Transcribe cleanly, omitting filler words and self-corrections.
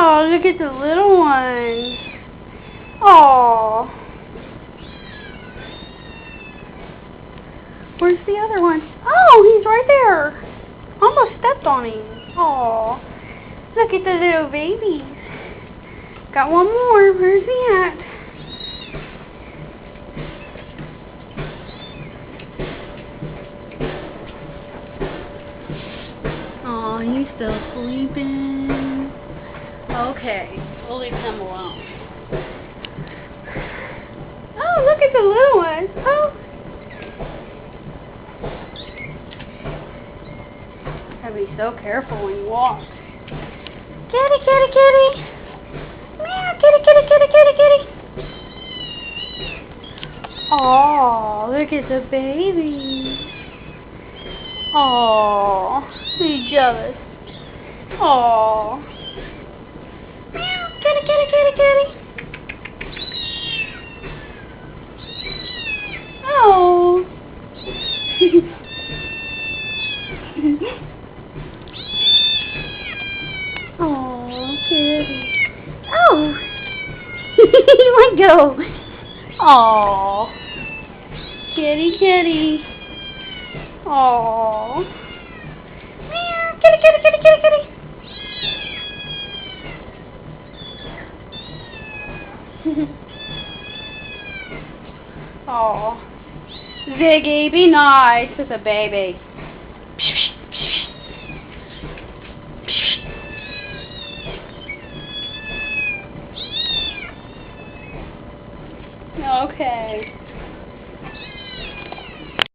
Oh, look at the little one. Oh. Where's the other one? Oh, he's right there. Almost stepped on him. Oh. Look at the little babies. Got one more. Where's he at? Oh, he's still sleeping. Okay, we'll leave him alone. Oh, look at the little one. Oh. Gotta be so careful when you walk. Kitty, kitty, kitty. Meow, kitty, kitty, kitty, kitty, kitty. Oh, look at the baby. Oh, he's jealous. Oh. Meow, kitty, kitty, kitty, kitty. Oh. Oh, kitty. Oh. Let go. Oh. Kitty, kitty. Oh. Meow, kitty, kitty, kitty, kitty, kitty. Oh. Ziggy, be nice with a baby. Okay.